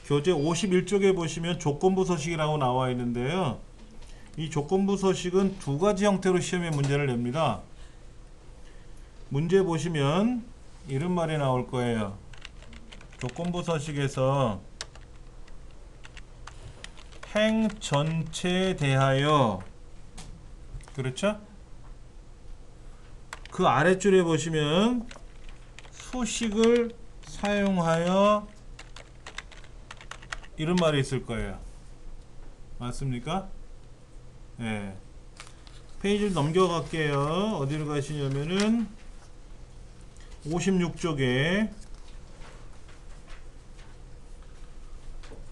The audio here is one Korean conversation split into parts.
교재 51쪽에 보시면 조건부 서식이라고 나와 있는데요. 이 조건부 서식은 두 가지 형태로 시험에 문제를 냅니다. 문제 보시면 이런 말이 나올 거예요. 조건부 서식에서 행 전체에 대하여, 그렇죠? 그 아랫줄에 보시면 수식을 사용하여 이런 말이 있을 거예요. 맞습니까? 네. 페이지를 넘겨갈게요. 어디로 가시냐면은 56쪽에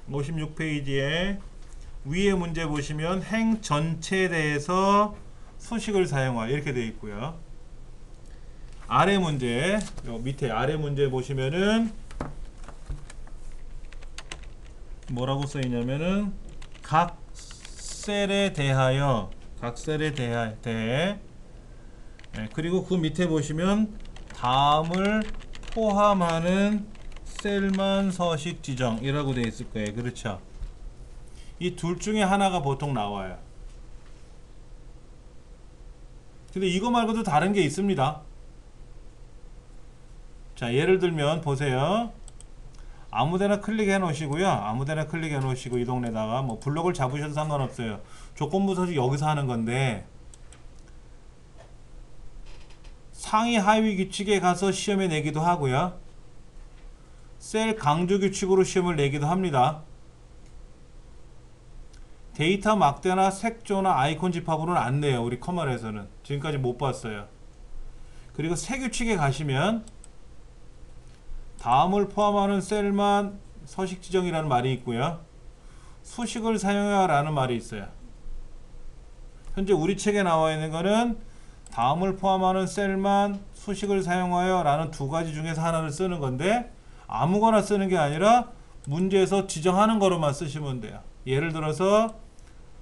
56페이지에 위에 문제 보시면 행 전체에 대해서 수식을 사용하여 이렇게 되어 있고요. 아래 문제, 요 밑에 아래 문제 보시면은 뭐라고 써 있냐면은 각 셀에 대하여, 대해, 네, 그리고 그 밑에 보시면 다음을 포함하는 셀만 서식 지정이라고 되어 있을 거예요. 그렇죠? 이 둘 중에 하나가 보통 나와요. 근데 이거 말고도 다른 게 있습니다. 자, 예를 들면 보세요. 아무데나 클릭해 놓으시고요. 아무데나 클릭해 놓으시고 이 동네다가 뭐 블록을 잡으셔도 상관없어요. 조건부 서식 여기서 하는 건데 상위 하위 규칙에 가서 시험에 내기도 하고요. 셀 강조 규칙으로 시험을 내기도 합니다. 데이터 막대나 색조나 아이콘 집합으로는 안 내요. 우리 커먼에서는 지금까지 못 봤어요. 그리고 새 규칙에 가시면 다음을 포함하는 셀만 서식 지정이라는 말이 있고요. 수식을 사용해야 라는 말이 있어요. 현재 우리 책에 나와 있는 거는 다음을 포함하는 셀만 수식을 사용하여 라는 두 가지 중에서 하나를 쓰는 건데 아무거나 쓰는 게 아니라 문제에서 지정하는 거로만 쓰시면 돼요. 예를 들어서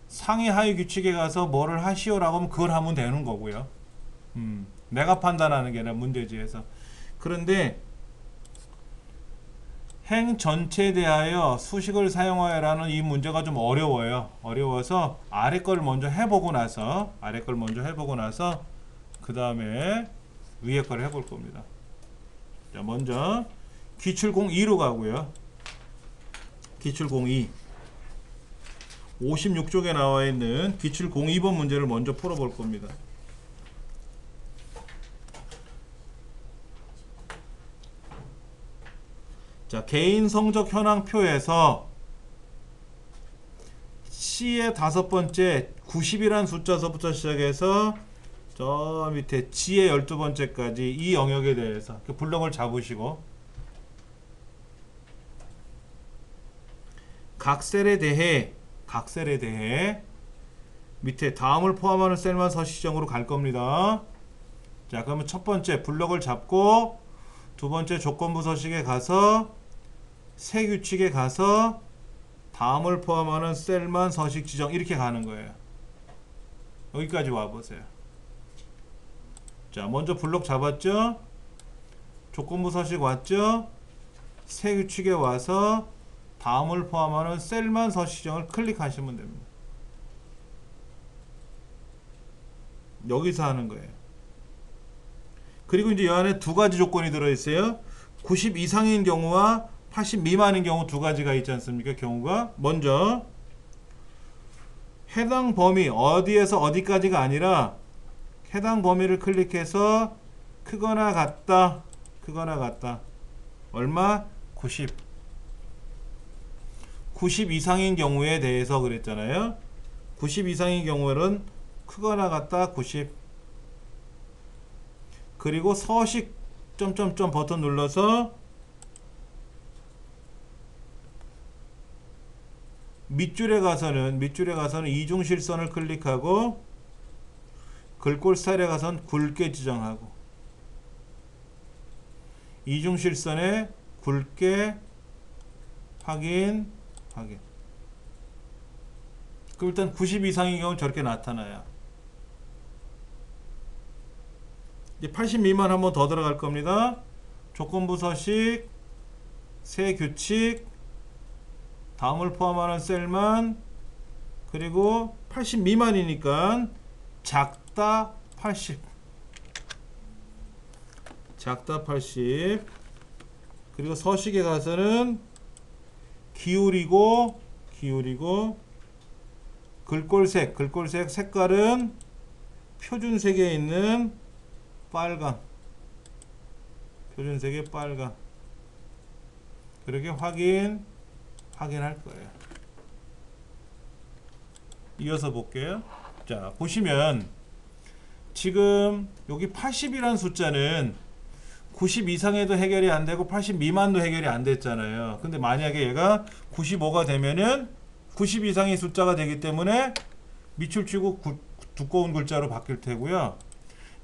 상위 하위 규칙에 가서 뭐를 하시오 라고 하면 그걸 하면 되는 거고요. 내가 판단하는 게 아니라 문제지에서. 그런데 행 전체에 대하여 수식을 사용하여 라는 이 문제가 좀 어려워요. 어려워서 아래 걸 먼저 해보고 나서 그 다음에 위에 걸 해볼 겁니다. 자, 먼저 기출 02로 가고요. 기출 02 56쪽에 나와 있는 기출 02번 문제를 먼저 풀어볼 겁니다. 자, 개인 성적 현황표에서 C의 다섯 번째 90이라는 숫자서부터 시작해서 저 밑에 G의 12번째까지 이 영역에 대해서 블럭을 잡으시고 각 셀에 대해 밑에 다음을 포함하는 셀만 서식지정으로 갈 겁니다. 자, 그러면 첫 번째 블럭을 잡고 두 번째 조건부 서식에 가서 새 규칙에 가서 다음을 포함하는 셀만 서식 지정 이렇게 가는 거예요. 여기까지 와보세요. 자, 먼저 블록 잡았죠? 조건부 서식 왔죠? 새 규칙에 와서 다음을 포함하는 셀만 서식 지정을 클릭하시면 됩니다. 여기서 하는 거예요. 그리고 이제 이 안에 두 가지 조건이 들어있어요. 90 이상인 경우와 80 미만인 경우 두 가지가 있지 않습니까? 경우가 먼저 해당 범위 어디에서 어디까지가 아니라 해당 범위를 클릭해서 크거나 같다 얼마? 90 이상인 경우에 대해서 그랬잖아요. 90 이상인 경우에는 크거나 같다 90 그리고 서식 점점점 버튼 눌러서 밑줄에 가서는 이중실선을 클릭하고 글꼴 스타일에 가서는 굵게 지정하고 이중실선에 굵게 확인 그럼 일단 90 이상인 경우는 저렇게 나타나요. 이제 80 미만 한번 더 들어갈 겁니다. 조건부 서식, 새 규칙, 다음을 포함하는 셀만, 그리고 80 미만이니까 작다 80, 작다 80. 그리고 서식에 가서는 기울이고 글꼴색 색깔은 표준색에 있는 빨강, 표준색의 빨강. 그렇게 확인할 거예요. 이어서 볼게요. 자, 보시면 지금 여기 80이라는 숫자는 90 이상에도 해결이 안 되고 80 미만도 해결이 안 됐잖아요. 근데 만약에 얘가 95가 되면은 90 이상의 숫자가 되기 때문에 밑줄 치고 두꺼운 글자로 바뀔 테고요.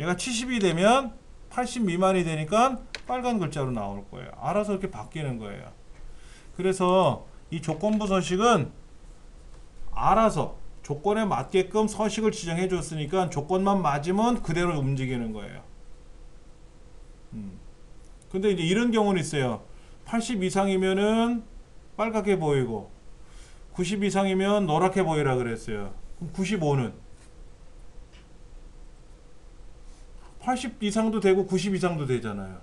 얘가 70이 되면 80 미만이 되니까 빨간 글자로 나올 거예요. 알아서 이렇게 바뀌는 거예요. 그래서 이 조건부 서식은 알아서 조건에 맞게끔 서식을 지정해 줬으니까 조건만 맞으면 그대로 움직이는 거예요. 근데 이제 이런 경우는 있어요. 80 이상이면은 빨갛게 보이고 90 이상이면 노랗게 보이라 그랬어요. 그럼 95는 80 이상도 되고 90 이상도 되잖아요.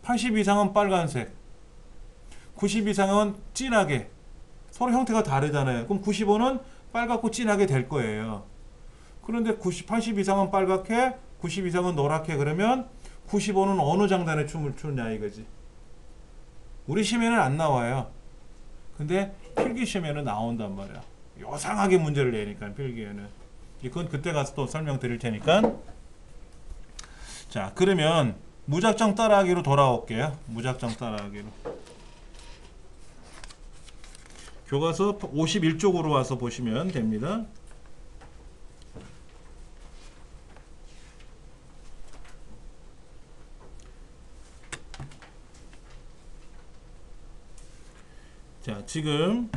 80 이상은 빨간색, 90 이상은 진하게, 서로 형태가 다르잖아요. 그럼 95는 빨갛고 진하게 될 거예요. 그런데 80 이상은 빨갛게, 90 이상은 노랗게, 그러면 95는 어느 장단에 춤을 추냐 이거지. 우리 시험에는 안 나와요. 근데 필기 시험에는 나온단 말이야. 요상하게 문제를 내니까 필기에는. 이건 그때 가서 또 설명드릴 테니까. 자, 그러면 무작정 따라하기로 돌아올게요. 무작정 따라하기로. 교과서 51쪽으로 와서 보시면 됩니다. 자, 지금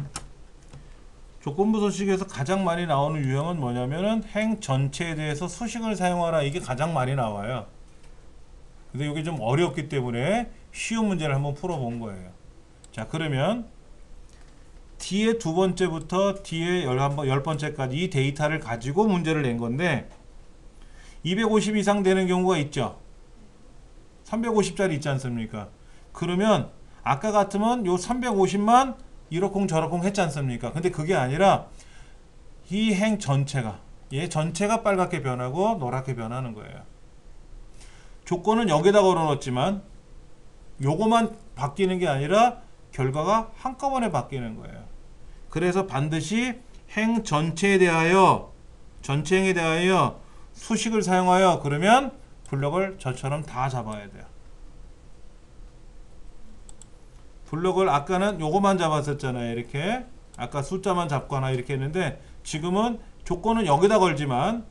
조건부 서식에서 가장 많이 나오는 유형은 뭐냐면은 행 전체에 대해서 수식을 사용하라. 이게 가장 많이 나와요. 근데 이게 좀 어렵기 때문에 쉬운 문제를 한번 풀어본 거예요. 자, 그러면 뒤에 두 번째부터 뒤에 10번째까지 이 데이터를 가지고 문제를 낸 건데 250 이상 되는 경우가 있죠. 350짜리 있지 않습니까? 그러면 아까 같으면 요 350만 이러쿵 저러쿵 했지 않습니까? 근데 그게 아니라 이 행 전체가, 얘 전체가 빨갛게 변하고 노랗게 변하는 거예요. 조건은 여기다 걸어놓았지만 요거만 바뀌는 게 아니라 결과가 한꺼번에 바뀌는 거예요. 그래서 반드시 행 전체에 대하여, 전체 행에 대하여 수식을 사용하여, 그러면 블럭을 저처럼 다 잡아야 돼요. 블럭을 아까는 요거만 잡았었잖아요. 이렇게 아까 숫자만 잡거나 이렇게 했는데 지금은 조건은 여기다 걸지만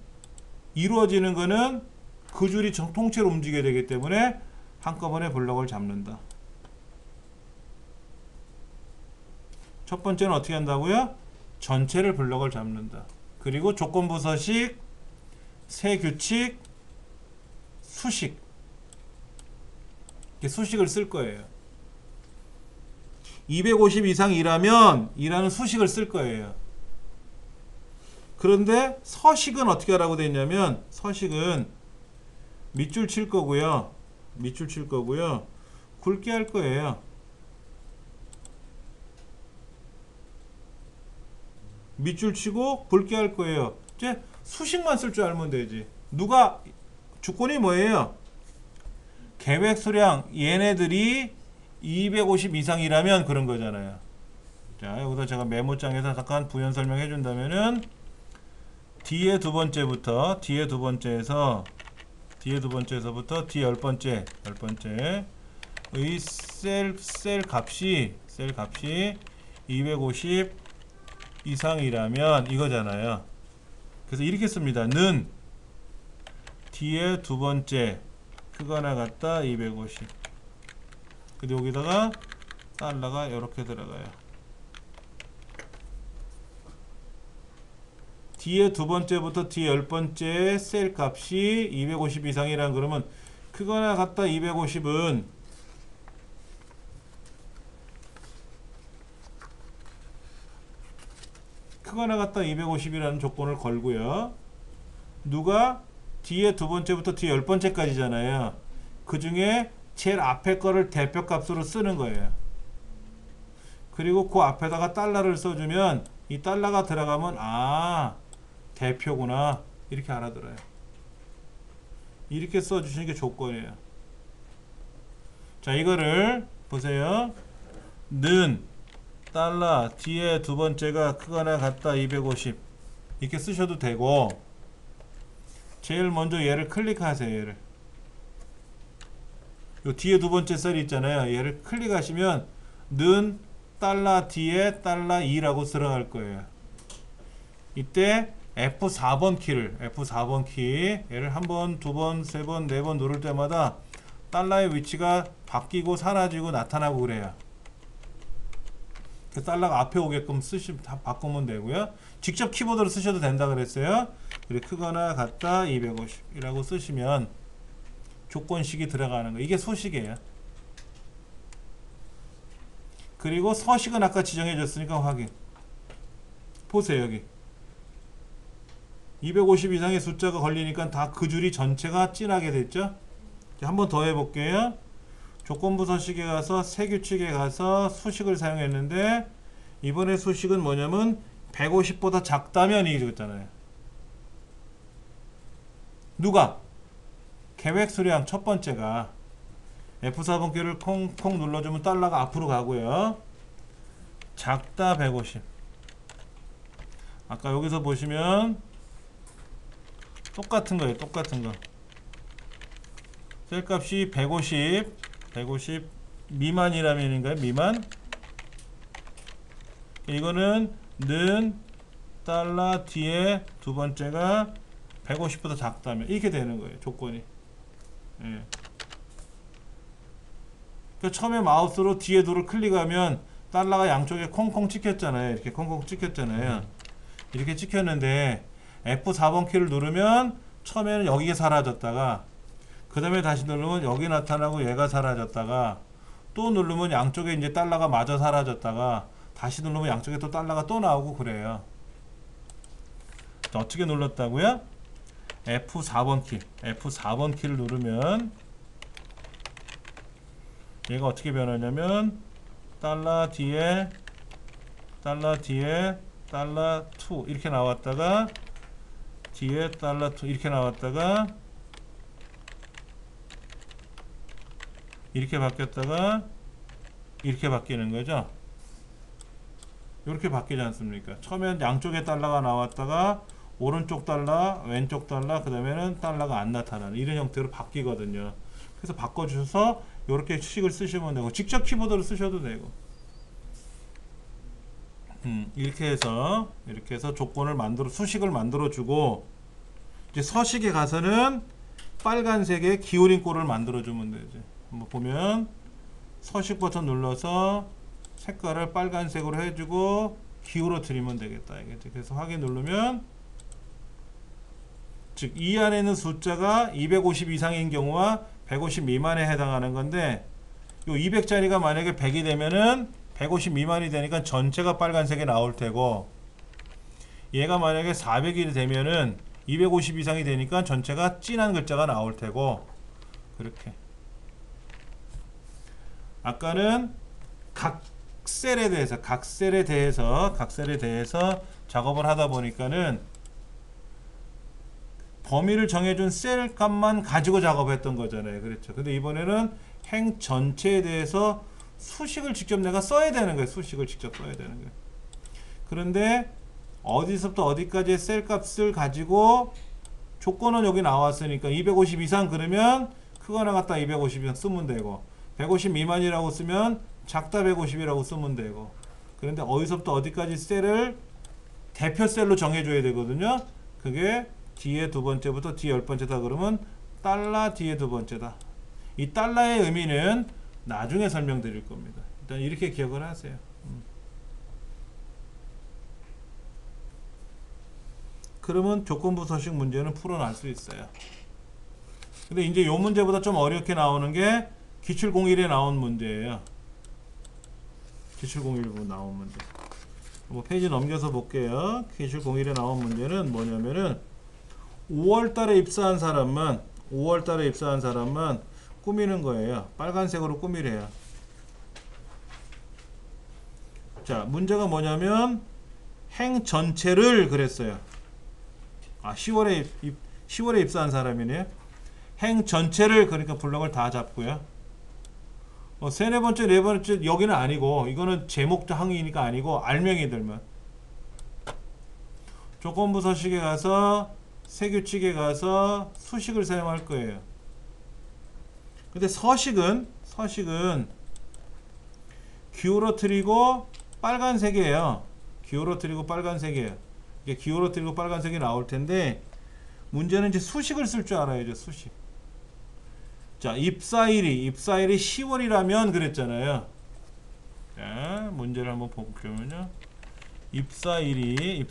이루어지는 거는 그 줄이 통째로 움직여야 되기 때문에 한꺼번에 블럭을 잡는다. 첫 번째는 어떻게 한다고요? 전체를 블럭을 잡는다. 그리고 조건부 서식, 세 규칙, 수식, 이렇게 수식을 쓸 거예요. 250 이상 일하면 이라는 수식을 쓸 거예요. 그런데 서식은 어떻게 하라고 되어 있냐면, 서식은 밑줄 칠 거고요. 밑줄 칠 거고요. 굵게 할 거예요. 밑줄 치고 굵게 할 거예요. 이제 수식만 쓸 줄 알면 되지. 누가 주권이 뭐예요? 계획 수량 얘네들이 250 이상이라면 그런 거잖아요. 자, 여기서 제가 메모장에서 잠깐 부연 설명해 준다면은 뒤에 두 번째부터 뒤에 두 번째에서부터 뒤 10번째 의 셀 값이 250 이상이라면 이거잖아요. 그래서 이렇게 씁니다. 는 뒤에 두 번째 크거나 같다 250. 근데 여기다가 달러가 이렇게 들어가요. 뒤에 두 번째부터 뒤에 10번째 셀 값이 250 이상이란 그러면 크거나 같다 250은 크거나 같다 250이라는 조건을 걸고요. 누가 뒤에 두 번째부터 뒤에 10번째까지잖아요. 그 중에 제일 앞에 거를 대표값으로 쓰는 거예요. 그리고 그 앞에다가 달러를 써주면 이 달러가 들어가면 아 대표구나 이렇게 알아들어요. 이렇게 써주시는 게 조건이에요. 자, 이거를 보세요. 는 달러 뒤에 두 번째가 크거나 같다 250 이렇게 쓰셔도 되고, 제일 먼저 얘를 클릭하세요. 얘를 요 뒤에 두 번째 셀이 있잖아요. 얘를 클릭하시면 는 달러 뒤에 달러 2라고 들어갈 거예요. 이때 F4번 키 얘를 한 번, 두 번, 세 번, 네 번 누를 때마다 달러의 위치가 바뀌고 사라지고 나타나고 그래요. 그 달러가 앞에 오게끔 다 바꾸면 되고요. 직접 키보드로 쓰셔도 된다 그랬어요. 그리고 크거나 같다 250이라고 쓰시면 조건식이 들어가는 거예요. 이게 소식이에요. 그리고 서식은 아까 지정해 줬으니까 확인. 보세요. 여기 250 이상의 숫자가 걸리니까 다 그 줄이 전체가 진하게 됐죠. 한 번 더 해볼게요. 조건부 서식에 가서 세규칙에 가서 수식을 사용했는데, 이번에 수식은 뭐냐면 150보다 작다면 이거잖아요. 누가? 계획 수량 첫 번째가 F4번 키를 콩콩 눌러주면 달러가 앞으로 가고요. 작다 150. 아까 여기서 보시면 똑같은 거예요. 똑같은 거. 셀값이 150 미만이라면인가요? 미만? 이거는 는 달러 뒤에 두 번째가 150보다 작다면 이렇게 되는 거예요. 조건이. 예. 그러니까 처음에 마우스로 뒤에 도를 클릭하면 달러가 양쪽에 콩콩 찍혔잖아요. 이렇게 콩콩 찍혔잖아요. 이렇게 찍혔는데 F4번 키를 누르면 처음에는 여기가 사라졌다가, 그 다음에 다시 누르면 여기 나타나고 얘가 사라졌다가, 또 누르면 양쪽에 이제 달러가 마저 사라졌다가, 다시 누르면 양쪽에 또 달러가 또 나오고 그래요. 어떻게 눌렀다고요? F4번 키를 누르면 얘가 어떻게 변하냐면 달러 뒤에 달러 2 이렇게 나왔다가 뒤에 달러 2 이렇게 나왔다가 이렇게 바뀌었다가 이렇게 바뀌는 거죠. 이렇게 바뀌지 않습니까? 처음엔 양쪽에 달러가 나왔다가 오른쪽 달러, 왼쪽 달러, 그 다음에는 달러가 안 나타나는 이런 형태로 바뀌거든요. 그래서 바꿔주셔서 이렇게 식을 쓰시면 되고, 직접 키보드로 쓰셔도 되고, 이렇게 해서 조건을 수식을 만들어 주고, 이제 서식에 가서는 빨간색의 기울인 꼴을 만들어 주면 되지. 한번 보면 서식 버튼 눌러서 색깔을 빨간색으로 해주고 기울어 드리면 되겠다. 그래서 확인 누르면, 즉 이 안에 있는 숫자가 250 이상인 경우와 150 미만에 해당하는 건데, 요 200짜리가 만약에 100이 되면은 150 미만이 되니까 전체가 빨간색이 나올 테고, 얘가 만약에 400이 되면은 250 이상이 되니까 전체가 진한 글자가 나올 테고, 그렇게. 아까는 각 셀에 대해서 작업을 하다 보니까는 범위를 정해준 셀 값만 가지고 작업했던 거잖아요. 그렇죠. 근데 이번에는 행 전체에 대해서 수식을 직접 내가 써야 되는 거예요. 수식을 직접 써야 되는 거예요. 그런데 어디서부터 어디까지의 셀 값을 가지고 조건은 여기 나왔으니까 250 이상 그러면 크거나 같다 250 이상 쓰면 되고, 150 미만이라고 쓰면 작다 150이라고 쓰면 되고, 그런데 어디서부터 어디까지 셀을 대표 셀로 정해줘야 되거든요. 그게 뒤에 두 번째부터 뒤에 10번째다 그러면 달러 뒤에 두 번째다. 이 달러의 의미는 나중에 설명드릴 겁니다. 일단 이렇게 기억을 하세요. 그러면 조건부 서식 문제는 풀어낼 수 있어요. 근데 이제 이 문제보다 좀 어렵게 나오는 게 기출01에 나온 문제예요. 기출01에 나온 문제. 뭐 페이지 넘겨서 볼게요. 기출 01에 나온 문제는 뭐냐면은 5월달에 입사한 사람만 꾸미는 거예요. 빨간색으로 꾸미래요. 자, 문제가 뭐냐면 행 전체를 그랬어요. 10월에 입사한 사람이네요. 행 전체를 그러니까 블럭을 다 잡고요. 세네 번째, 네 번째 여기는 아니고 이거는 제목자 항의니까 아니고 알맹이들만. 조건부 서식에 가서 세규칙에 가서 수식을 사용할 거예요. 근데 서식은 기울어뜨리고 빨간색이에요. 기울어뜨리고 빨간색이에요. 이게 기울어뜨리고 빨간색이 나올 텐데 문제는 이제 수식을 쓸 줄 알아야죠. 수식. 자, 입사일이 10월이라면 그랬잖아요. 자, 문제를 한번 보면요. 입사일이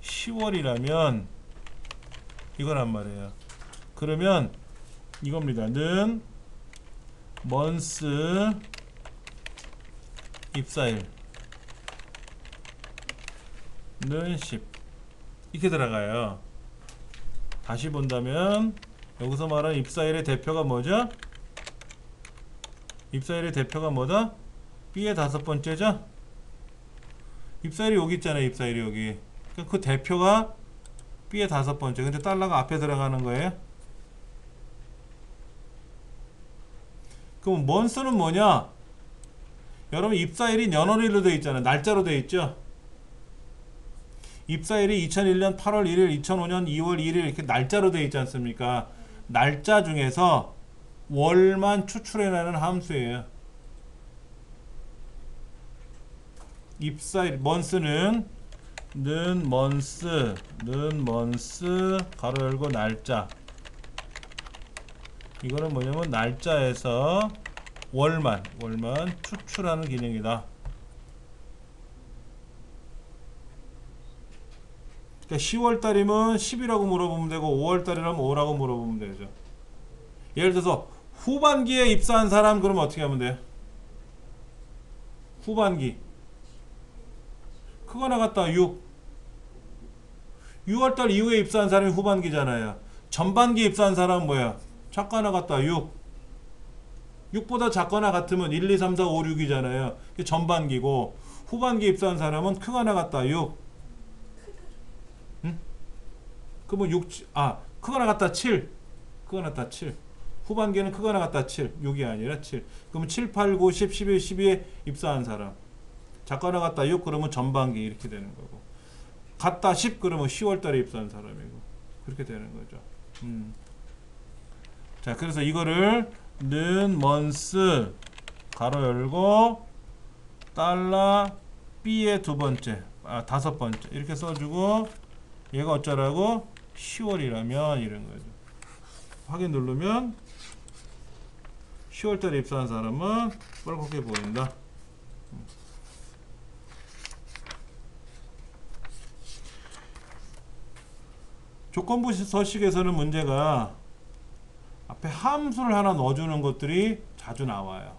10월이라면 이거란 말이에요. 그러면 이겁니다. 는 month 입사일 는 10 이렇게 들어가요. 다시 본다면 여기서 말하는 입사일의 대표가 뭐죠? 입사일의 대표가 뭐다? B의 다섯 번째죠? 입사일이 여기 있잖아요. 입사일이 여기. 그 대표가 B의 다섯 번째. 근데 달러가 앞에 들어가는 거예요. 그럼 month는 뭐냐? 여러분 입사일이 년월일로 되어 있잖아요. 날짜로 되어 있죠? 입사일이 2001년 8월 1일, 2005년 2월 1일 이렇게 날짜로 되어 있지 않습니까? 날짜 중에서 월만 추출해내는 함수예요. 입사일, month는 는 month 가로 열고 날짜. 이거는 뭐냐면 날짜에서 월만 추출하는 기능이다. 그러니까 10월달이면 10이라고 물어보면 되고 5월달이라면 5라고 물어보면 되죠. 예를 들어서 후반기에 입사한 사람 그러면 어떻게 하면 돼요? 후반기 그거 나갔다 6월달 이후에 입사한 사람이 후반기잖아요. 전반기에 입사한 사람은 뭐야? 작거나 같다 6보다 작거나 같으면 1, 2, 3, 4, 5, 6이잖아요. 그게 전반기고 후반기에 입사한 사람은 크거나 같다 6. 응? 그러면 크거나 같다 7. 크거나 같다 7. 후반기에는 크거나 같다 7. 6이 아니라 7. 그러면 7, 8, 9, 10, 11, 12에 입사한 사람. 작거나 같다 6 그러면 전반기 이렇게 되는 거고. 같다 10 그러면 10월달에 입사한 사람이고. 그렇게 되는 거죠. 자, 그래서 이거를 는 month 가로 열고 달러 B의 두 번째, 다섯 번째 이렇게 써주고 얘가 어쩌라고? 10월이라면 이런 거죠. 확인 누르면 10월달에 입사한 사람은 뻘겋게 보인다. 조건부 서식에서는 문제가 앞에 함수를 하나 넣어주는 것들이 자주 나와요.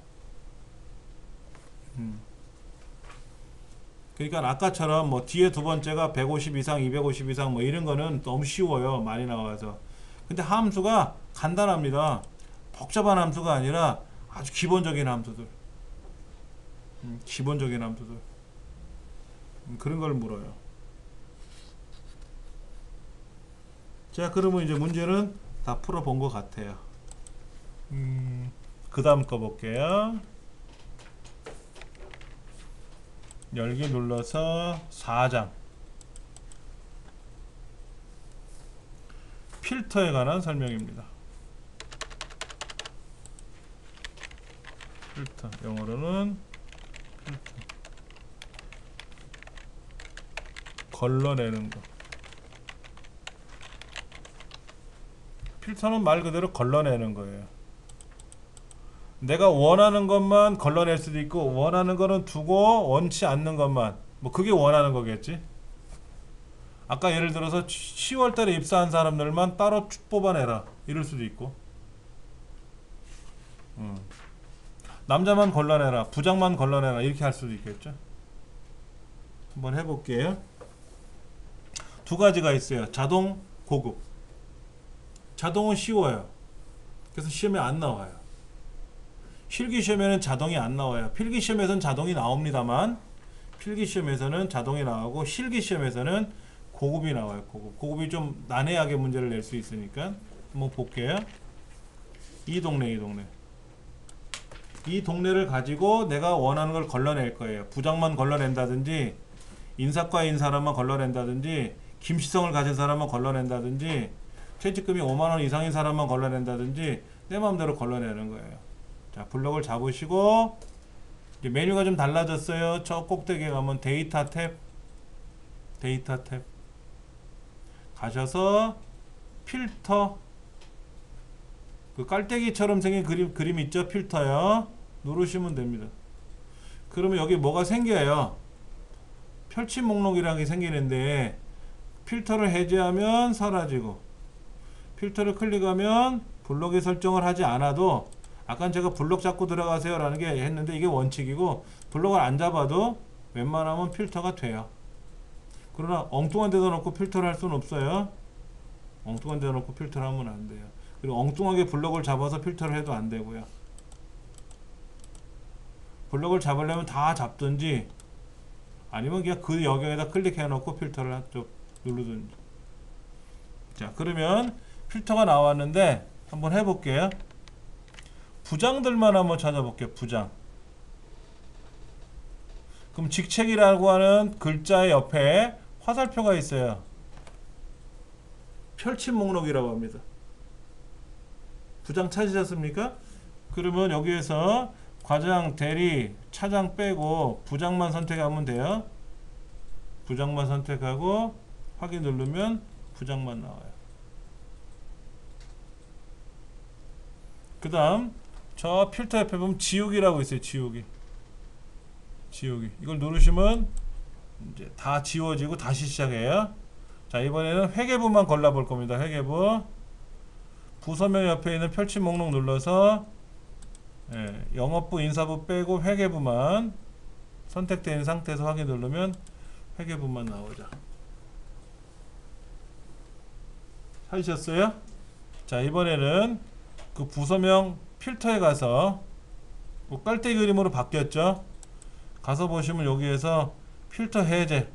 그러니까 아까처럼 뭐 뒤에 두 번째가 150 이상, 250 이상 뭐 이런 거는 너무 쉬워요. 많이 나와서. 근데 함수가 간단합니다. 복잡한 함수가 아니라 아주 기본적인 함수들. 기본적인 함수들. 그런 걸 물어요. 자, 그러면 이제 문제는 다 풀어본 것 같아요. 그 다음 거 볼게요. 열기 눌러서 4장 필터에 관한 설명입니다. 필터, 영어로는 필터. 걸러내는 거. 필터는 말 그대로 걸러내는 거예요. 내가 원하는 것만 걸러낼 수도 있고 원하는 거는 두고 원치 않는 것만, 뭐 그게 원하는 거겠지. 아까 예를 들어서 10월달에 입사한 사람들만 따로 뽑아내라 이럴 수도 있고, 남자만 걸러내라, 부장만 걸러내라 이렇게 할 수도 있겠죠. 한번 해볼게요. 두 가지가 있어요. 자동, 고급. 자동은 쉬워요. 그래서 시험에 안 나와요. 실기시험에는 자동이 안 나와요. 필기시험에서는 자동이 나옵니다만 필기시험에서는 자동이 나오고 실기시험에서는 고급이 나와요. 고급이 좀 난해하게 문제를 낼 수 있으니까 한번 볼게요. 이 동네를 가지고 내가 원하는 걸 걸러낼 거예요. 부장만 걸러낸다든지 인사과인 사람만 걸러낸다든지 김시성을 가진 사람만 걸러낸다든지 퇴직금이 5만원 이상인 사람만 걸러낸다든지 내 마음대로 걸러내는 거예요. 자, 블럭을 잡으시고 이제 메뉴가 좀 달라졌어요. 저 꼭대기에 가면 데이터 탭 가셔서 필터, 그 깔때기처럼 생긴 그림 있죠? 필터요. 누르시면 됩니다. 그러면 여기 뭐가 생겨요? 펼침 목록이라는 게 생기는데 필터를 해제하면 사라지고 필터를 클릭하면 블록의 설정을 하지 않아도 아까 제가 블록 잡고 들어가세요 라는 게 했는데 이게 원칙이고 블록을 안 잡아도 웬만하면 필터가 돼요. 그러나 엉뚱한 데다 놓고 필터를 할 수는 없어요. 엉뚱한 데다 놓고 필터를 하면 안 돼요. 그리고 엉뚱하게 블록을 잡아서 필터를 해도 안 되고요. 블록을 잡으려면 다 잡든지 아니면 그냥 그 영역에다 클릭해 놓고 필터를 누르든지. 자, 그러면 필터가 나왔는데 한번 해볼게요. 부장들만 한번 찾아볼게요. 부장. 그럼 직책이라고 하는 글자의 옆에 화살표가 있어요. 펼침 목록이라고 합니다. 부장 찾으셨습니까? 그러면 여기에서 과장, 대리, 차장 빼고 부장만 선택하면 돼요. 부장만 선택하고 확인 누르면 부장만 나와요. 그 다음 저 필터 옆에 보면 지우기라고 있어요. 지우기. 이걸 누르시면 이제 다 지워지고 다시 시작해요. 자, 이번에는 회계부만 골라볼 겁니다. 회계부. 부서명 옆에 있는 펼침 목록 눌러서 영업부, 인사부 빼고 회계부만 선택되어 있는 상태에서 확인 누르면 회계부만 나오죠. 찾으셨어요? 자, 이번에는 그 부서명 필터에 가서 뭐 깔때기 그림으로 바뀌었죠. 가서 보시면 여기에서 필터 해제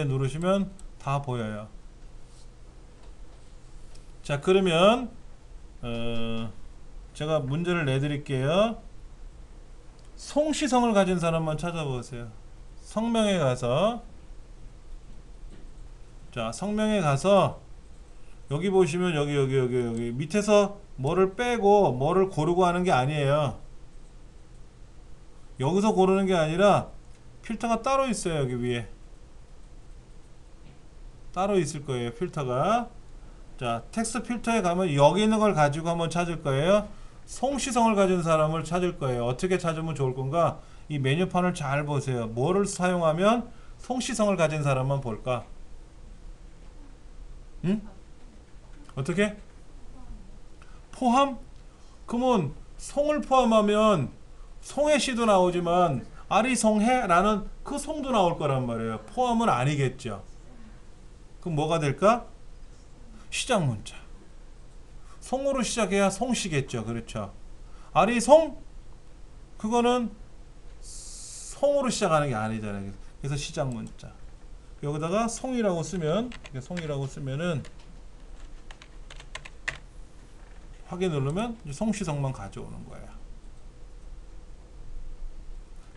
누르시면 다 보여요. 자, 그러면 제가 문제를 내드릴게요. 송시성을 가진 사람만 찾아보세요. 성명에 가서, 자, 성명에 가서 여기 보시면 여기 밑에서 뭐를 빼고 뭐를 고르고 하는 게 아니에요. 여기서 고르는 게 아니라 필터가 따로 있어요. 여기 위에 따로 있을 거예요. 필터가. 자, 텍스트 필터에 가면 여기 있는 걸 가지고 한번 찾을 거예요. 송시성을 가진 사람을 찾을 거예요. 어떻게 찾으면 좋을 건가? 이 메뉴판을 잘 보세요. 뭐를 사용하면 송시성을 가진 사람만 볼까? 응? 어떻게? 포함? 그러면 송을 포함하면 송해시도 나오지만 아리송해라는 그 송도 나올 거란 말이에요. 포함은 아니겠죠. 그럼 뭐가 될까? 시작 문자. 송으로 시작해야 송시겠죠. 그렇죠. 아리송? 그거는 송으로 시작하는 게 아니잖아요. 그래서 시작 문자. 여기다가 송이라고 쓰면은 확인 누르면 송시성만 가져오는 거예요.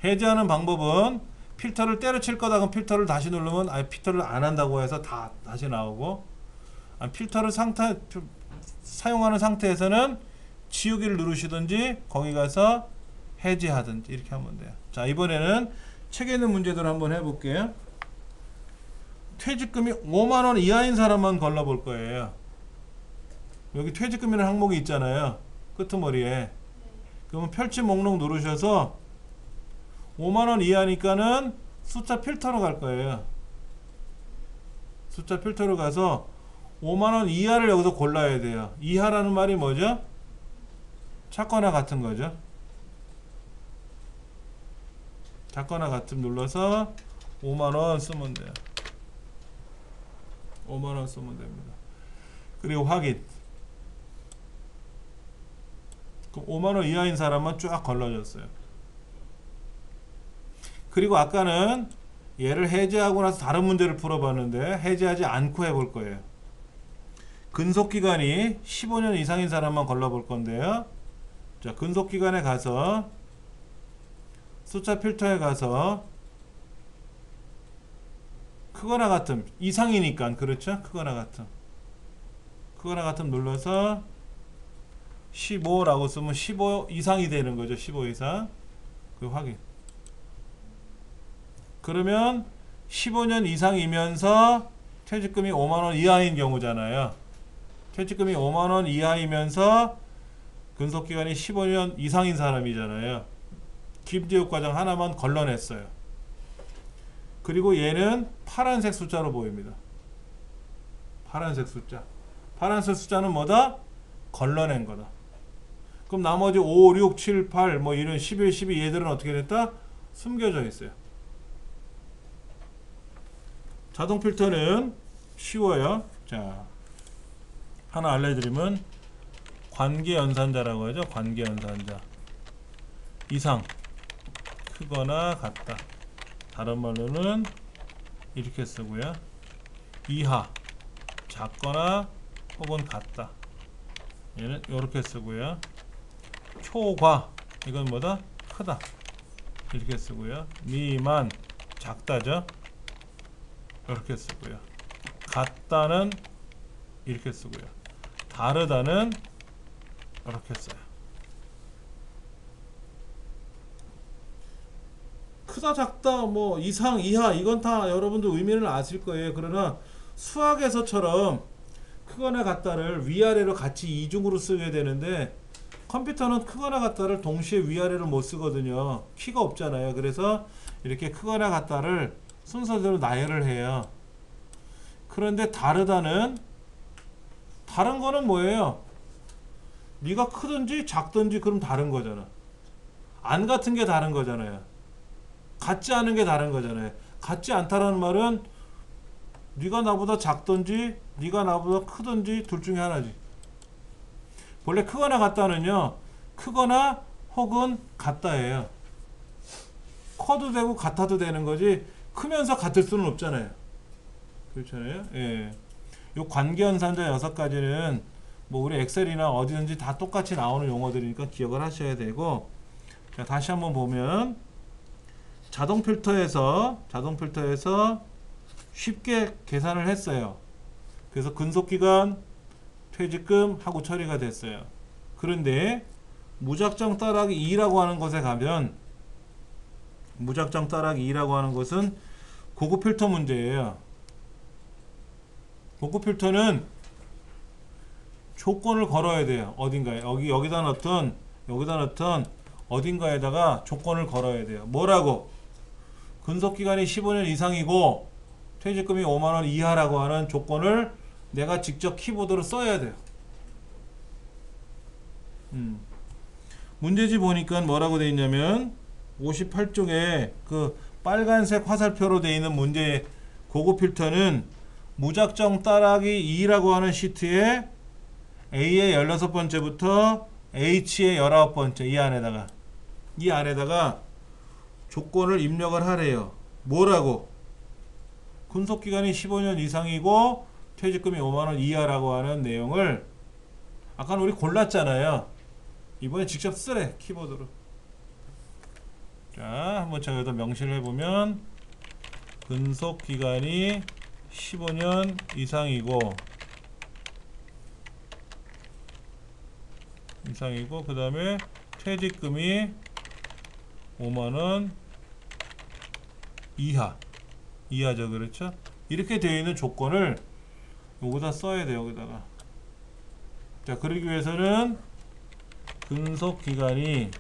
해제하는 방법은 필터를 때려칠 거다 그럼 필터를 다시 누르면 필터를 안 한다고 해서 다시 나오고, 필터를 사용하는 상태에서는 지우기를 누르시든지 거기 가서 해제하든지 이렇게 하면 돼요. 자, 이번에는 책에 있는 문제들 한번 해볼게요. 퇴직금이 5만원 이하인 사람만 걸러볼 거예요. 여기 퇴직금이라는 항목이 있잖아요. 끄트머리에. 그러면 펼침 목록 누르셔서 5만원 이하니까는 숫자 필터로 갈 거예요. 숫자 필터로 가서 5만원 이하를 여기서 골라야 돼요. 이하라는 말이 뭐죠? 작거나 같은 거죠. 작거나 같음 눌러서 5만원 쓰면 돼요. 5만원 쓰면 됩니다. 그리고 확인. 그럼 5만원 이하인 사람만 쫙 걸러졌어요. 그리고 아까는 얘를 해제하고 나서 다른 문제를 풀어봤는데 해제하지 않고 해볼 거예요. 근속기간이 15년 이상인 사람만 걸러볼 건데요. 자, 근속기간에 가서 숫자 필터에 가서 크거나 같음 이상이니까 그렇죠? 크거나 같음 눌러서 15라고 쓰면 15 이상이 되는 거죠. 15 이상. 그 확인. 그러면 15년 이상이면서 퇴직금이 5만원 이하인 경우잖아요. 퇴직금이 5만원 이하이면서 근속기간이 15년 이상인 사람이잖아요. 김지욱 과장 하나만 걸러냈어요. 그리고 얘는 파란색 숫자로 보입니다. 파란색 숫자. 파란색 숫자는 뭐다? 걸러낸 거다. 그럼 나머지 5, 6, 7, 8 뭐 이런 11, 12 얘들은 어떻게 됐다? 숨겨져 있어요. 자동 필터는 쉬워요. 자, 하나 알려드리면 관계연산자라고 하죠. 관계연산자. 이상, 크거나 같다. 다른 말로는 이렇게 쓰고요. 이하, 작거나 혹은 같다. 얘는 이렇게 쓰고요. 초과, 이건 뭐다? 크다. 이렇게 쓰고요. 미만, 작다죠. 이렇게 쓰고요. 같다는 이렇게 쓰고요. 다르다는 이렇게 써요. 크다 작다 뭐 이상 이하 이건 다 여러분들 의미는 아실 거예요. 그러나 수학에서처럼 크거나 같다를 위아래로 같이 이중으로 쓰게 되는데 컴퓨터는 크거나 같다를 동시에 위아래로 못 쓰거든요. 키가 없잖아요. 그래서 이렇게 크거나 같다를 순서대로 나열을 해요. 그런데 다르다는 다른 거는 뭐예요? 네가 크든지 작든지 그럼 다른 거잖아. 안 같은 게 다른 거잖아요. 같지 않은 게 다른 거잖아요. 같지 않다라는 말은 네가 나보다 작든지 네가 나보다 크든지 둘 중에 하나지. 원래 크거나 같다는요. 크거나 혹은 같다예요. 커도 되고 같아도 되는 거지 크면서 같을 수는 없잖아요. 그렇잖아요. 예. 요 관계연산자 6가지는 뭐 우리 엑셀이나 어디든지 다 똑같이 나오는 용어들이니까 기억을 하셔야 되고, 자, 다시 한번 보면 자동 필터에서 쉽게 계산을 했어요. 그래서 근속기간, 퇴직금 하고 처리가 됐어요. 그런데 무작정 따라하기 2라고 하는 것에 가면 무작정 따라하기 2라고 하는 것은 고급 필터 문제예요. 고급 필터는 조건을 걸어야 돼요. 어딘가에 여기다 넣던 어딘가에다가 조건을 걸어야 돼요. 뭐라고? 근속기간이 15년 이상이고 퇴직금이 5만원 이하라고 하는 조건을 내가 직접 키보드로 써야 돼요. 문제지 보니까 뭐라고 되어 있냐면 58쪽에 그 빨간색 화살표로 되어 있는 문제 고급 필터는 무작정 따라하기 2라고 하는 시트에 A의 16번째부터 H의 19번째 이 안에다가 조건을 입력을 하래요. 뭐라고? 근속기간이 15년 이상이고 퇴직금이 5만원 이하라고 하는 내용을 아까는 우리 골랐잖아요. 이번에 직접 쓰래. 키보드로. 자, 한번 제가 여기다 명시를 해보면 근속기간이 15년 이상이고 그 다음에 퇴직금이 5만원 이하죠. 그렇죠? 이렇게 되어 있는 조건을 여기다 써야 돼요. 여기다가. 자, 그러기 위해서는 근속기간이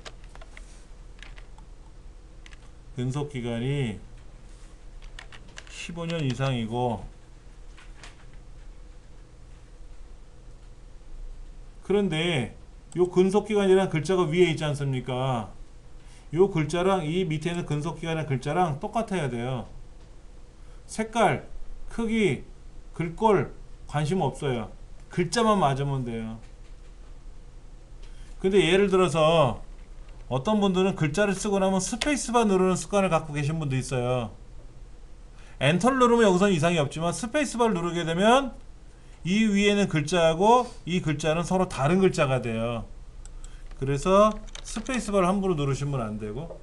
15년 이상이고 그런데 요 근속기간이라는 글자가 위에 있지 않습니까? 요 글자랑 이 밑에 있는 근속기간의 글자랑 똑같아야 돼요. 색깔, 크기, 글꼴 관심 없어요. 글자만 맞으면 돼요. 근데 예를 들어서 어떤 분들은 글자를 쓰고 나면 스페이스바 누르는 습관을 갖고 계신 분도 있어요. 엔터를 누르면 여기서는 이상이 없지만 스페이스바를 누르게 되면 이 위에는 글자하고 이 글자는 서로 다른 글자가 돼요. 그래서 스페이스바를 함부로 누르시면 안 되고,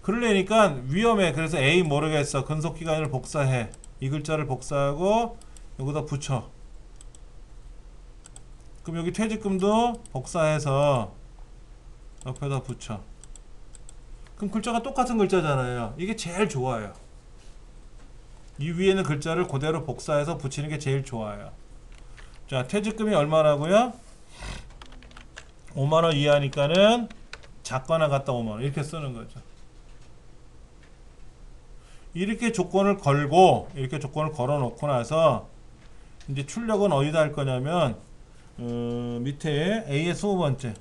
그러려니까 위험해. 그래서 A 모르겠어, 근속기간을 복사해, 이 글자를 복사하고 여기다 붙여. 그럼 여기 퇴직금도 복사해서 옆에다 붙여. 그럼 글자가 똑같은 글자잖아요. 이게 제일 좋아요. 이 위에는 글자를 그대로 복사해서 붙이는 게 제일 좋아요. 자, 퇴직금이 얼마라고요? 5만원 이하니까는 작거나 같다 5만원 이렇게 쓰는 거죠. 이렇게 조건을 걸고, 이렇게 조건을 걸어 놓고 나서 이제 출력은 어디다 할 거냐면 밑에 A의 20번째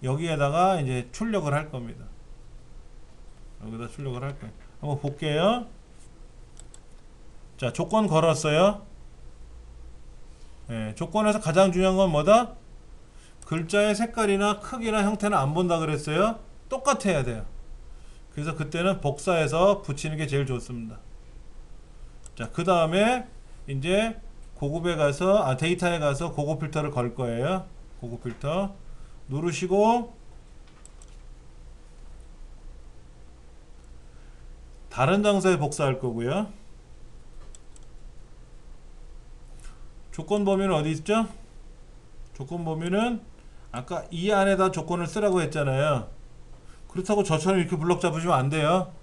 여기에다가 이제 출력을 할 겁니다. 여기다 출력을 할 거예요. 한번 볼게요. 자, 조건 걸었어요. 네, 조건에서 가장 중요한 건 뭐다? 글자의 색깔이나 크기나 형태는 안 본다 그랬어요. 똑같아야 돼요. 그래서 그때는 복사해서 붙이는 게 제일 좋습니다. 자, 그 다음에 이제 고급에 가서 데이터에 가서 고급 필터를 걸 거예요. 고급 필터 누르시고 다른 장소에 복사할 거고요. 조건 범위는 어디 있죠? 조건 범위는 아까 이 안에다 조건을 쓰라고 했잖아요. 그렇다고 저처럼 이렇게 블럭 잡으시면 안 돼요.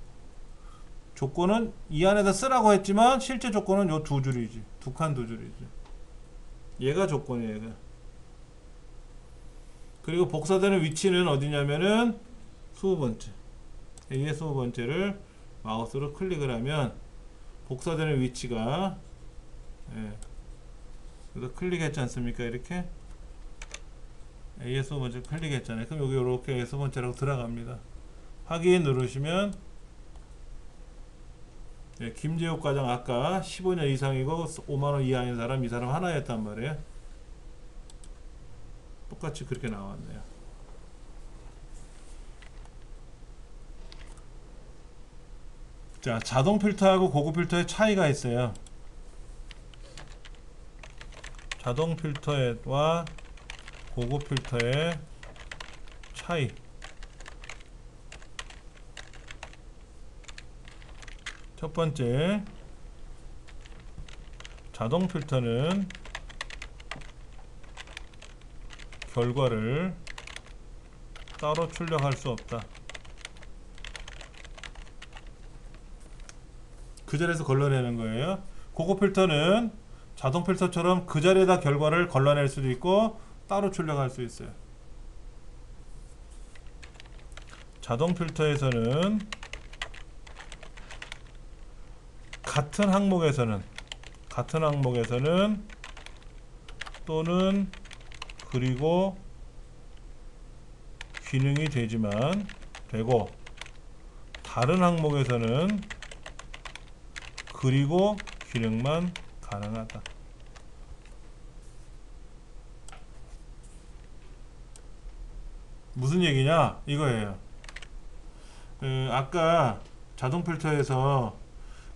조건은 이 안에다 쓰라고 했지만 실제 조건은 요 두 줄이지. 두 칸 두 줄이지. 얘가 조건이에요. 얘가. 그리고 복사되는 위치는 어디냐면은 20번째. A의 20번째를 마우스로 클릭을 하면 복사되는 위치가, 예, 그래서 클릭했지 않습니까? 이렇게 A의 20번째 클릭했잖아요. 그럼 여기 이렇게 A의 20번째라고 들어갑니다. 확인 누르시면, 네, 김재욱 과장 아까 15년 이상이고 5만원 이하인 사람, 이 사람 하나였단 말이에요. 똑같이 그렇게 나왔네요. 자, 자동 필터하고 고급 필터의 차이가 있어요. 자동 필터와 고급 필터의 차이. 첫 번째, 자동 필터는 결과를 따로 출력할 수 없다. 그 자리에서 걸러내는 거예요. 고급 필터는 자동 필터처럼 그 자리에다 결과를 걸러낼 수도 있고 따로 출력할 수 있어요. 자동 필터에서는 같은 항목에서는 또는 그리고 기능이 되고, 다른 항목에서는 그리고 기능만 가능하다. 무슨 얘기냐? 이거예요. 아까 자동 필터에서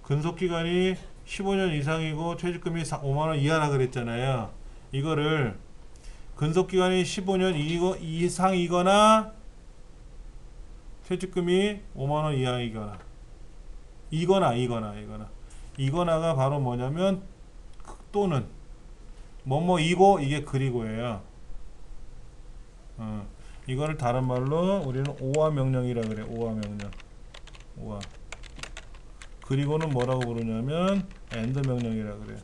근속기간이 15년 이상이고 퇴직금이 5만원 이하라 그랬잖아요. 이거를 근속기간이 15년 이상이거나 퇴직금이 5만원 이하이거나 이거나가 바로 뭐냐면 또는 뭐뭐이고 이게 그리고예요. 이거를 다른 말로 우리는 오화 명령이라 그래. 오화 명령. 오화. 그리고는 뭐라고 부르냐면 엔드 명령이라 그래요.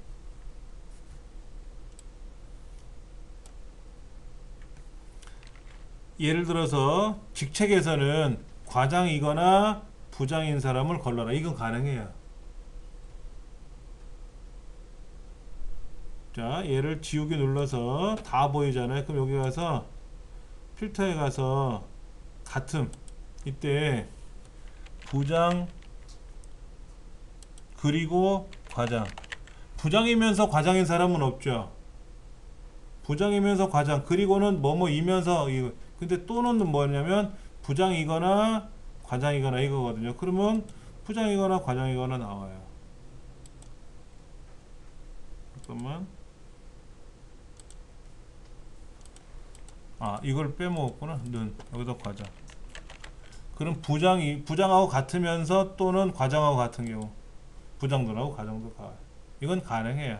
예를 들어서 직책에서는 과장이거나 부장인 사람을 걸러라. 이건 가능해요. 자, 얘를 지우개 눌러서 다 보이잖아요. 그럼 여기 가서 필터에 가서 같음. 이때 부장 그리고 과장. 부장이면서 과장인 사람은 없죠. 부장이면서 과장 그리고는 뭐뭐이면서 이거. 근데 또는 뭐냐면 부장이거나 과장이거나 이거거든요. 그러면 부장이거나 과장이거나 나와요. 잠깐만. 아, 이걸 빼먹었구나. 는 여기서 과장. 그럼 부장하고 같으면서 또는 과장하고 같은 경우 부장들하고 과장도 가. 이건 가능해요.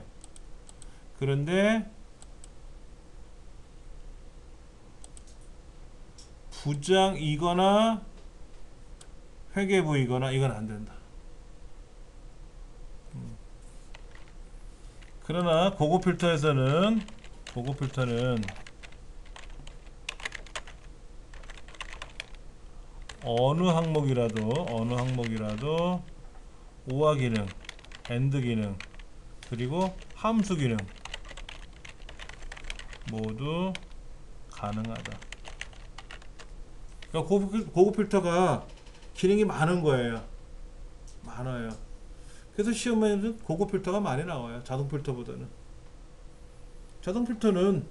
그런데 부장이거나 회계부이거나 이건 안 된다. 그러나 고급 필터는 어느 항목이라도 오화 기능, AND 기능, 그리고 함수 기능 모두 가능하다. 그러니까 고급 필터가 기능이 많은 거예요. 많아요. 그래서 시험에는 고급 필터가 많이 나와요. 자동 필터보다는. 자동 필터는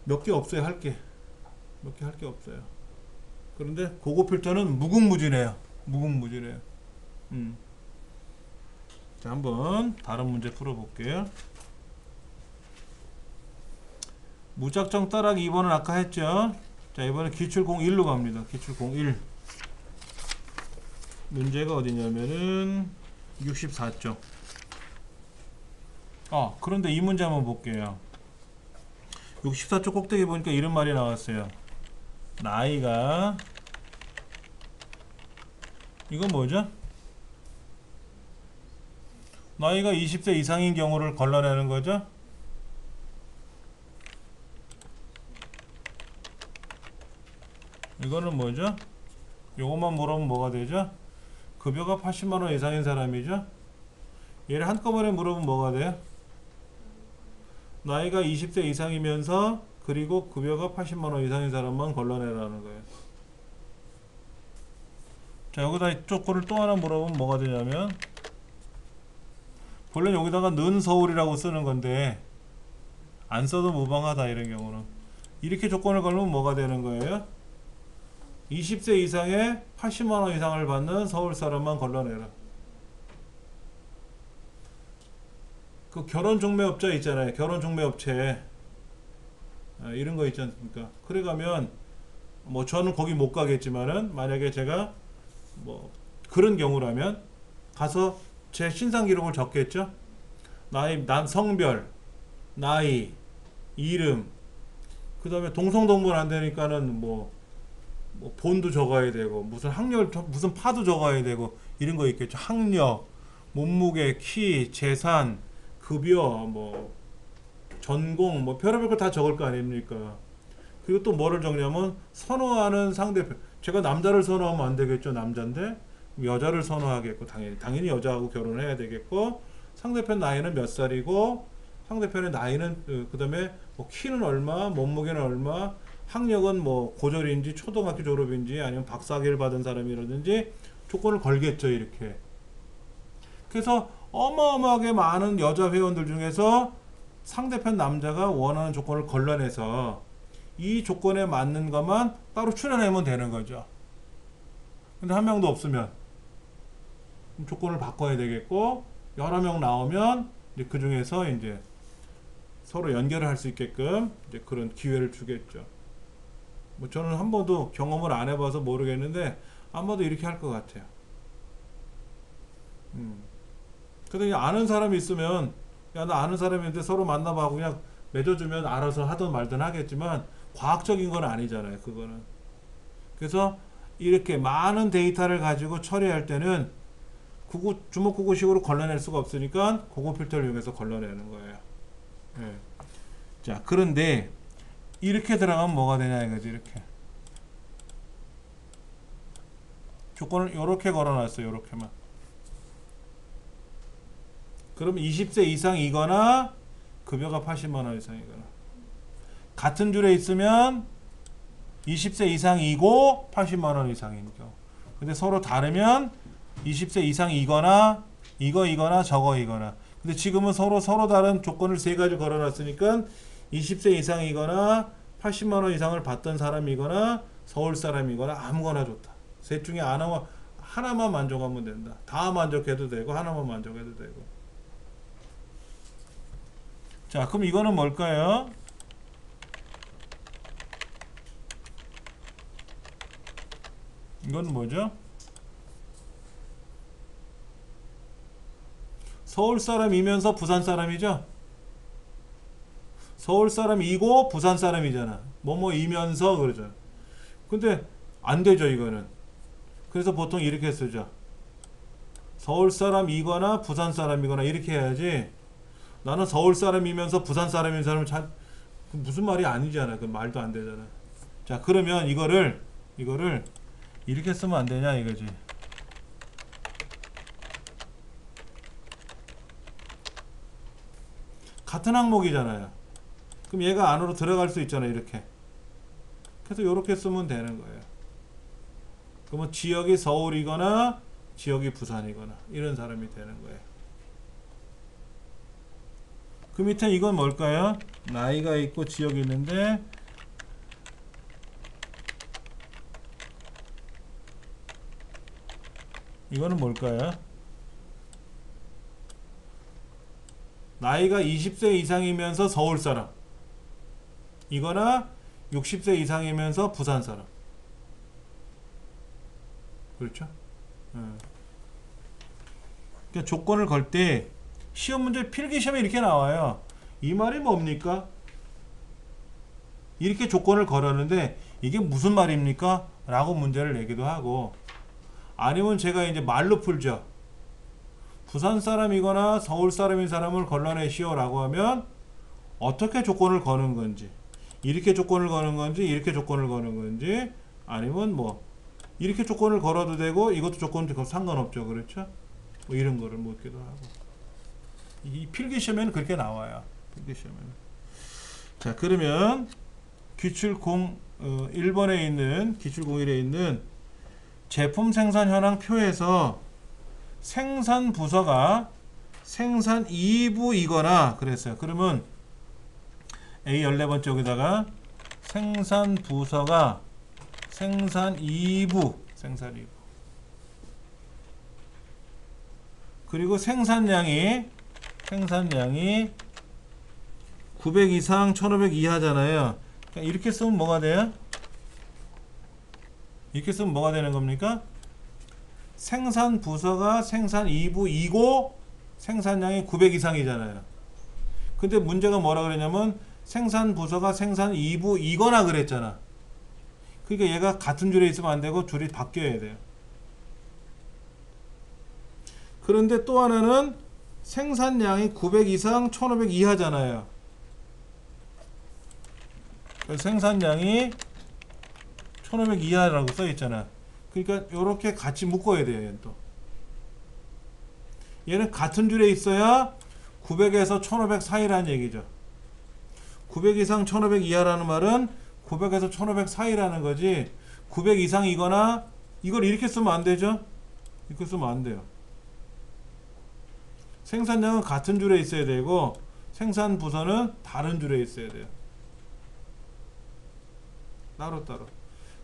몇 개 없어요. 할 게. 몇 개 할 게 없어요. 그런데 고급 필터는 무궁무진해요. 무궁무진해요. 자, 한번 다른 문제 풀어볼게요. 무작정 따라하기 2번은 아까 했죠. 자, 이번에 기출 01로 갑니다. 기출 01. 문제가 어디냐면은 64쪽. 그런데 이 문제 한번 볼게요. 64쪽 꼭대기 보니까 이런 말이 나왔어요. 나이가, 이건 뭐죠? 나이가 20세 이상인 경우를 걸러내는 거죠? 이거는 뭐죠? 요것만 물어보면 뭐가 되죠? 급여가 80만원 이상인 사람이죠? 얘를 한꺼번에 물어보면 뭐가 돼요? 나이가 20세 이상이면서 그리고 급여가 80만원 이상인 사람만 걸러내라는 거예요. 자, 여기다 조건을 또 하나 물어보면 뭐가 되냐면, 본래 여기다가 는 서울이라고 쓰는 건데 안 써도 무방하다. 이런 경우는 이렇게 조건을 걸면 뭐가 되는 거예요? 20세 이상에 80만원 이상을 받는 서울 사람만 걸러내라. 그 결혼 종매업자 있잖아요. 결혼 종매업체 이런 거 있지 않습니까? 그래 가면 뭐 저는 거기 못 가겠지만은 만약에 제가 뭐 그런 경우라면 가서 제 신상 기록을 적겠죠. 나이, 성별, 나이, 이름, 그 다음에 동성동본 안 되니까는 뭐 본도 적어야 되고 무슨 학력, 무슨 파도 적어야 되고 이런 거 있겠죠. 학력, 몸무게, 키, 재산, 급여, 뭐 전공, 뭐 별의별 거 다 적을 거 아닙니까? 그리고 또 뭐를 적냐면 선호하는 상대편. 제가 남자를 선호하면 안 되겠죠. 남자인데 여자를 선호하겠고 당연히 여자하고 결혼을 해야 되겠고 상대편 나이는 몇 살이고 상대편의 나이는 그 다음에 뭐 키는 얼마, 몸무게는 얼마, 학력은 뭐 고졸인지 초등학교 졸업인지 아니면 박사학위를 받은 사람이라든지 조건을 걸겠죠. 이렇게. 그래서 어마어마하게 많은 여자 회원들 중에서 상대편 남자가 원하는 조건을 걸러내서 이 조건에 맞는 것만 따로 추려내면 되는 거죠. 근데 한 명도 없으면 조건을 바꿔야 되겠고 여러 명 나오면 이제 그 중에서 이제 서로 연결을 할 수 있게끔 이제 그런 기회를 주겠죠. 뭐 저는 한 번도 경험을 안 해봐서 모르겠는데 아마도 이렇게 할 것 같아요. 근데 아는 사람이 있으면 야, 나 아는 사람이 있는데 서로 만나봐 그냥 맺어주면 알아서 하든 말든 하겠지만 과학적인 건 아니잖아요. 그거는. 그래서 이렇게 많은 데이터를 가지고 처리할 때는 주먹구구식으로 걸러낼 수가 없으니까 고급 필터를 이용해서 걸러내는 거예요. 네. 자, 그런데 이렇게 들어가면 뭐가 되냐 이거지. 이렇게 조건을 이렇게 걸어놨어요. 이렇게만. 그럼 20세 이상이거나 급여가 80만원 이상이거나 같은 줄에 있으면 20세 이상이고 80만 원 이상인 경우. 근데 서로 다르면 20세 이상이거나 이거나 저거이거나. 근데 지금은 서로 다른 조건을 세 가지 걸어놨으니까 20세 이상이거나 80만 원 이상을 받던 사람이거나 서울 사람이거나 아무거나 좋다. 셋 중에 하나만 만족하면 된다. 다 만족해도 되고 하나만 만족해도 되고. 자, 그럼 이거는 뭘까요? 이건 뭐죠? 서울 사람이면서 부산 사람이죠? 서울 사람이고 부산 사람이잖아. 뭐뭐이면서 그러죠. 근데 안 되죠, 이거는. 그래서 보통 이렇게 쓰죠. 서울 사람이거나 부산 사람이거나 이렇게 해야지. 나는 서울 사람이면서 부산 사람인 사람은 무슨 말이 아니잖아. 그 말도 안 되잖아. 자, 그러면 이거를 이렇게 쓰면 안 되냐 이거지. 같은 항목이잖아요. 그럼 얘가 안으로 들어갈 수 있잖아요. 이렇게. 그래서 이렇게 쓰면 되는 거예요. 그러면 지역이 서울이거나 지역이 부산이거나 이런 사람이 되는 거예요. 그 밑에 이건 뭘까요? 나이가 있고 지역이 있는데 이거는 뭘까요? 나이가 20세 이상이면서 서울 사람 이거나 60세 이상이면서 부산 사람. 그렇죠? 그러니까 조건을 걸 때 시험 문제 필기시험에 이렇게 나와요. 이 말이 뭡니까? 이렇게 조건을 걸었는데 이게 무슨 말입니까? 라고 문제를 내기도 하고, 아니면 제가 이제 말로 풀죠. 부산 사람이거나 서울 사람인 사람을 걸러내시오 라고 하면 어떻게 조건을 거는 건지, 이렇게 조건을 거는 건지 이렇게 조건을 거는 건지, 아니면 뭐 이렇게 조건을 걸어도 되고 이것도 조건 상관없죠. 그렇죠? 뭐 이런 거를 묻기도 하고. 이 필기시험에는 그렇게 나와요. 필기시험에는. 자, 그러면 기출 1번에 있는 기출 01에 있는 제품 생산 현황 표에서 생산 부서가 생산 2부이거나 그랬어요. 그러면 A 14번째 여기다가 생산 부서가 생산 2부, 생산 2부. 그리고 생산량이 900 이상 1500 이하잖아요. 그러니까 이렇게 쓰면 뭐가 돼요? 이렇게 쓰면 뭐가 되는 겁니까? 생산 부서가 생산 2부이고 생산량이 900 이상이잖아요. 근데 문제가 뭐라 그랬냐면 생산 부서가 생산 2부이거나 그랬잖아. 그러니까 얘가 같은 줄에 있으면 안 되고 줄이 바뀌어야 돼요. 그런데 또 하나는 생산량이 900 이상 1500 이하잖아요. 생산량이 1500 이하라고 써 있잖아. 그러니까 이렇게 같이 묶어야 돼요. 얘는 또. 얘는 같은 줄에 있어야 900에서 1500 사이라는 얘기죠. 900 이상 1500 이하라는 말은 900에서 1500 사이라는 거지, 900 이상이거나 이걸 이렇게 쓰면 안 되죠. 이렇게 쓰면 안 돼요. 생산량은 같은 줄에 있어야 되고 생산 부서는 다른 줄에 있어야 돼요. 따로따로.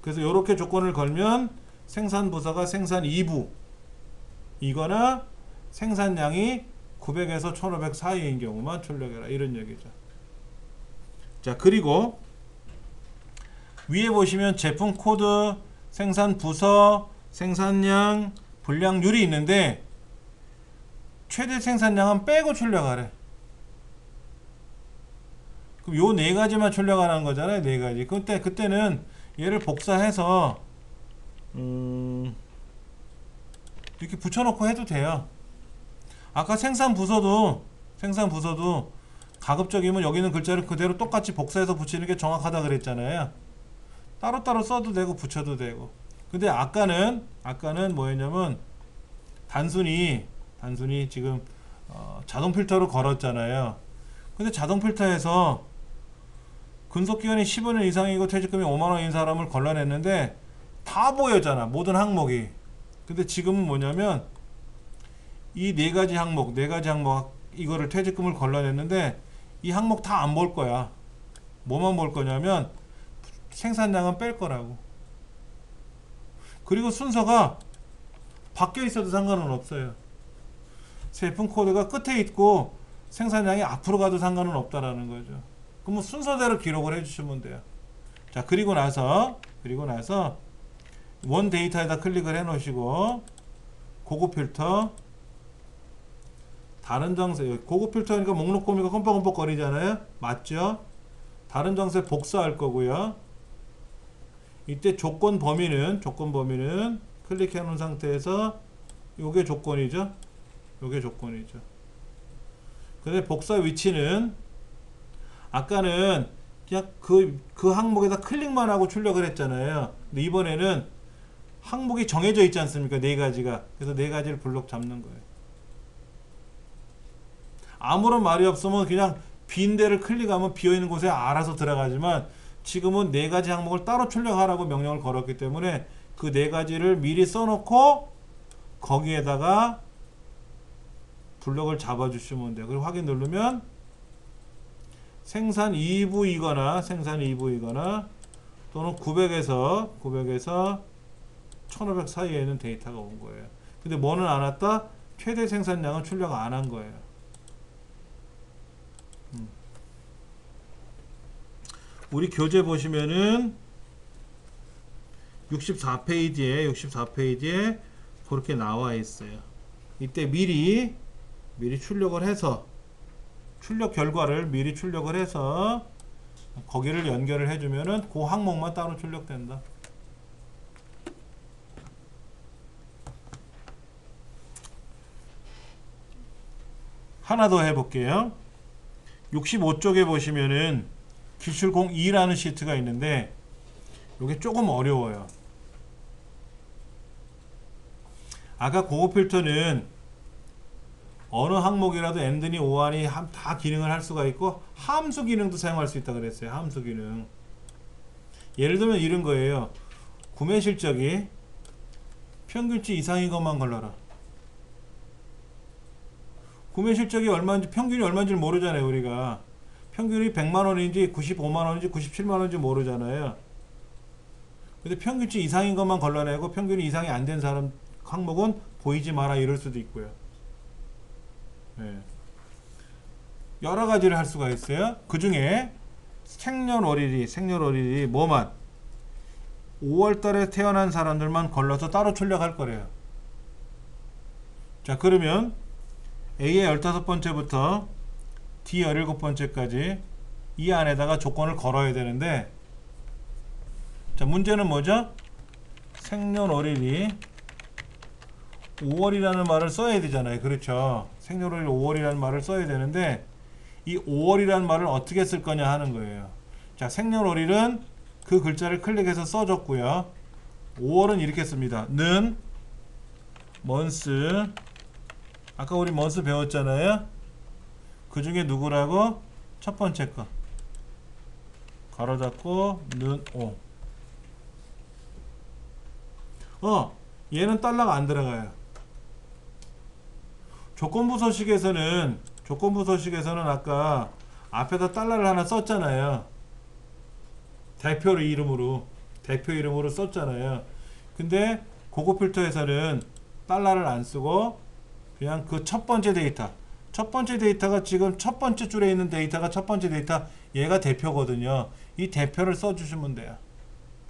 그래서 이렇게 조건을 걸면 생산 부서가 생산 2부 이거나 생산량이 900에서 1500 사이인 경우만 출력해라, 이런 얘기죠. 자, 그리고 위에 보시면 제품 코드, 생산 부서, 생산량, 분량률이 있는데 최대 생산량은 빼고 출력하래. 그럼 요 네 가지만 출력하라는 거잖아요. 네 가지. 그때는 얘를 복사해서 이렇게 붙여놓고 해도 돼요. 아까 생산 부서도 가급적이면 여기 있는 글자를 그대로 똑같이 복사해서 붙이는 게 정확하다 그랬잖아요. 따로따로 써도 되고 붙여도 되고. 근데 아까는 뭐였냐면 단순히 지금 자동 필터로 걸었잖아요. 근데 자동 필터에서 근속기간이 15년 이상이고 퇴직금이 5만원인 사람을 걸러냈는데 다 보였잖아. 모든 항목이. 근데 지금은 뭐냐면 이 네 가지 항목 이거를 퇴직금을 걸러냈는데 이 항목 다 안 볼 거야. 뭐만 볼 거냐면 생산량은 뺄 거라고. 그리고 순서가 바뀌어 있어도 상관은 없어요. 제품 코드가 끝에 있고 생산량이 앞으로 가도 상관은 없다라는 거죠. 그럼 뭐 순서대로 기록을 해주시면 돼요. 자, 그리고 나서 원 데이터에다 클릭을 해 놓으시고 고급 필터 다른 정세, 고급 필터니까 목록 범위가 껌뻑껌뻑 거리잖아요. 맞죠? 다른 정세 복사할 거고요. 이때 조건 범위는 클릭해 놓은 상태에서 요게 조건이죠. 근데 복사 위치는 아까는 그냥 그 항목에다 클릭만 하고 출력을 했잖아요. 근데 이번에는 항목이 정해져 있지 않습니까? 네 가지가. 그래서 네 가지를 블록 잡는 거예요. 아무런 말이 없으면 그냥 빈 데를 클릭하면 비어있는 곳에 알아서 들어가지만 지금은 네 가지 항목을 따로 출력하라고 명령을 걸었기 때문에 그 네 가지를 미리 써놓고 거기에다가 블록을 잡아주시면 돼요. 그리고 확인 누르면 생산 2부이거나 또는 900에서 1500 사이에 있는 데이터가 온 거예요. 근데 뭐는 안 왔다? 최대 생산량은 출력 안 한 거예요. 우리 교재 보시면은 64페이지에 그렇게 나와 있어요. 이때 미리 출력을 해서 출력 결과를 미리 출력을 해서 거기를 연결을 해주면은 그 항목만 따로 출력된다. 하나 더 해볼게요. 65쪽에 보시면은 기출 02라는 시트가 있는데 이게 조금 어려워요. 아까 고급 필터는 어느 항목이라도 AND니 OR이 다 기능을 할 수가 있고 함수 기능도 사용할 수 있다 그랬어요. 함수 기능. 예를 들면 이런 거예요. 구매 실적이 평균치 이상인 것만 걸러라. 구매 실적이 얼마인지 평균이 얼마인지 모르잖아요. 우리가 평균이 100만원인지 95만원인지 97만원인지 모르잖아요. 근데 평균치 이상인 것만 걸러내고 평균이 이상이 안 된 사람 항목은 보이지 마라 이럴 수도 있고요. 네. 여러 가지를 할 수가 있어요. 그 중에 생년월일이 뭐만 5월달에 태어난 사람들만 걸러서 따로 출력할 거래요. 자, 그러면 A의 15번째부터 D 17번째까지 이 안에다가 조건을 걸어야 되는데, 자, 문제는 뭐죠? 생년월일이 5월이라는 말을 써야 되잖아요. 그렇죠? 생년월일 5월이라는 말을 써야 되는데 이 5월이라는 말을 어떻게 쓸 거냐 하는 거예요. 자, 생년월일은 그 글자를 클릭해서 써줬고요. 5월은 이렇게 씁니다. 는 month, 아까 우리 month 배웠잖아요. 그 중에 누구라고? 첫 번째 거 가로 잡고 는 5. 얘는 달러가 안 들어가요. 조건부 서식에서는 아까 앞에다 달러를 하나 썼잖아요. 대표 이름으로 썼잖아요. 근데 고급 필터에서는 달러를 안 쓰고 그냥 그 첫 번째 데이터가 지금 첫 번째 줄에 있는 데이터가 첫 번째 데이터, 얘가 대표거든요. 이 대표를 써주시면 돼요.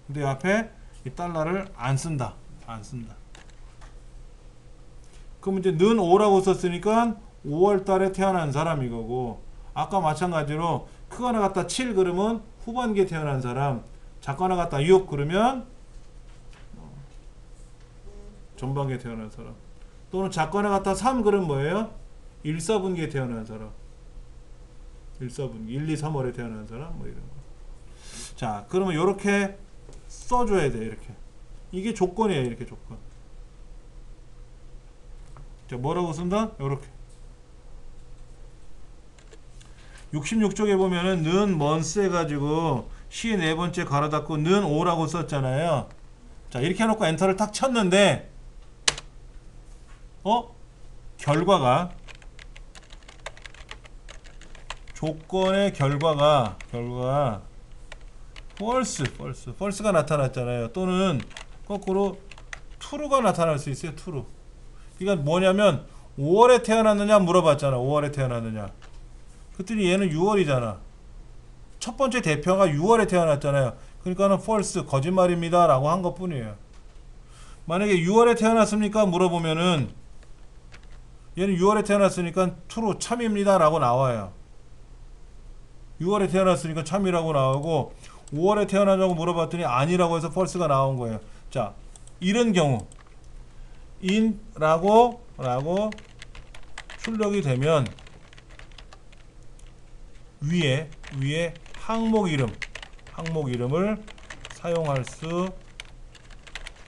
근데 앞에 이 달러를 안 쓴다. 그럼 이제 는 5라고 썼으니까 5월 달에 태어난 사람 이거고, 아까 마찬가지로 크거나 같다 7 그러면 후반기에 태어난 사람, 작거나 같다 6 그러면 전반기에 태어난 사람, 또는 작거나 같다 3 그러면 뭐예요? 1, 4분기에 태어난 사람, 1, 4분기, 1, 2, 3월에 태어난 사람, 뭐 이런 거. 자, 그러면 이렇게 써줘야 돼. 이렇게. 이게 조건이에요. 이렇게 조건. 자, 뭐라고 쓴다? 요렇게. 66쪽에 보면은 는 months 해가지고 C 네 번째 가로 닫고 는 5라고 썼잖아요. 자, 이렇게 해놓고 엔터를 탁 쳤는데 결과가 조건의 결과가 false가 나타났잖아요. 또는 거꾸로 true가 나타날 수 있어요. true. 그러니까 뭐냐면 5월에 태어났느냐 물어봤잖아. 5월에 태어났느냐. 그랬더니 얘는 6월이잖아. 첫 번째 대표가 6월에 태어났잖아요. 그러니까는 false, 거짓말입니다 라고 한 것 뿐이에요. 만약에 6월에 태어났습니까? 물어보면은 얘는 6월에 태어났으니까 true, 참입니다 라고 나와요. 6월에 태어났으니까 참이라고 나오고 5월에 태어나냐고 물어봤더니 아니라고 해서 false가 나온 거예요. 자, 이런 경우 in라고 출력이 되면 위에 항목 이름을 사용할 수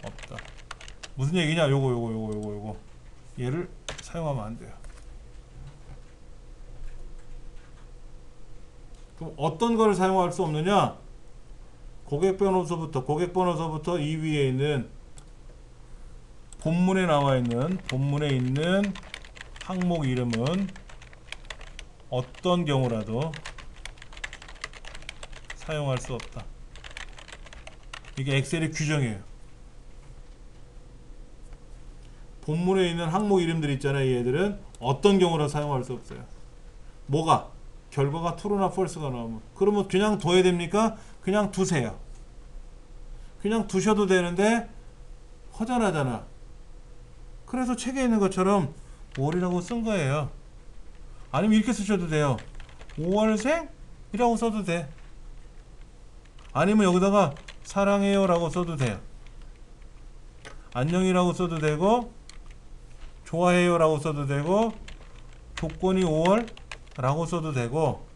없다. 무슨 얘기냐? 요거 얘를 사용하면 안 돼요. 그럼 어떤 거를 사용할 수 없느냐? 고객번호서부터 이 위에 있는 본문에 있는 항목 이름은 어떤 경우라도 사용할 수 없다. 이게 엑셀의 규정이에요. 본문에 있는 항목 이름들 있잖아요. 얘들은 어떤 경우라 사용할 수 없어요. 뭐가? 결과가 true나 false가 나오면. 그러면 그냥 둬야 됩니까? 그냥 두세요. 그냥 두셔도 되는데 허전하잖아. 그래서 책에 있는 것처럼 5월이라고 쓴 거예요. 아니면 이렇게 쓰셔도 돼요. 5월생이라고 써도 돼. 아니면 여기다가 사랑해요 라고 써도 돼요. 안녕이라고 써도 되고 좋아해요 라고 써도 되고 조건이 5월 라고 써도 되고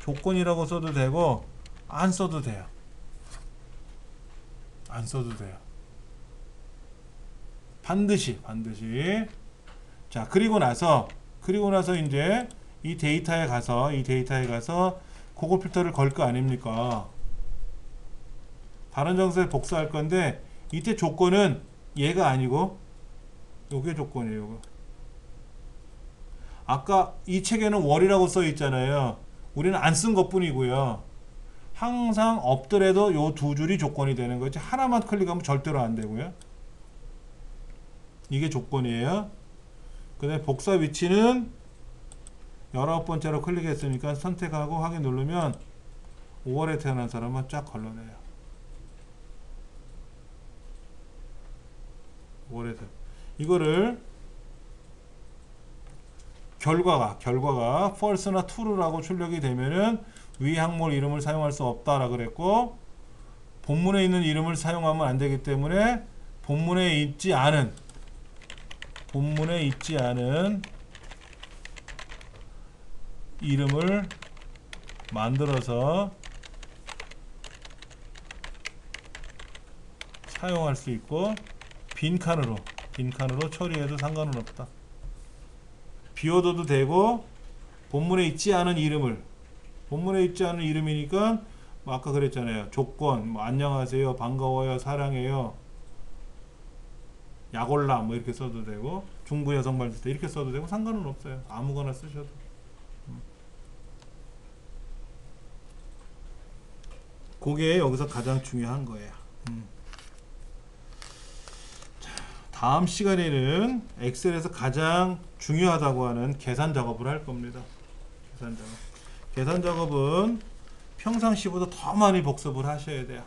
조건이라고 써도 되고 안 써도 돼요. 안 써도 돼요. 반드시. 자, 그리고 나서 이제 이 데이터에 가서 그걸 필터를 걸 거 아닙니까? 다른 정서에 복사할 건데 이때 조건은 얘가 아니고 요게 조건이에요. 요거. 아까 이 책에는 월이라고 써 있잖아요. 우리는 안 쓴 것 뿐이고요. 항상 없더라도 요 두 줄이 조건이 되는 거지. 하나만 클릭하면 절대로 안 되고요. 이게 조건이에요. 그 다음에 복사 위치는 19번째로 클릭했으니까 선택하고 확인 누르면 5월에 태어난 사람만 쫙 걸러내요. 5월에 태어난. 이거를 결과가 false나 true라고 출력이 되면은 위 항목 이름을 사용할 수 없다라 그랬고, 본문에 있는 이름을 사용하면 안 되기 때문에 본문에 있지 않은 이름을 만들어서 사용할 수 있고, 빈칸으로 처리해도 상관은 없다. 비워둬도 되고, 본문에 있지 않은 이름이니까 뭐 아까 그랬잖아요. 조건, 뭐 안녕하세요, 반가워요, 사랑해요, 약올라 뭐 이렇게 써도 되고, 중구 여성 발달 때 이렇게 써도 되고 상관은 없어요. 아무거나 쓰셔도. 그게 여기서 가장 중요한 거예요. 자, 다음 시간에는 엑셀에서 가장 중요하다고 하는 계산 작업을 할 겁니다. 계산 작업은 평상시보다 더 많이 복습을 하셔야 돼요.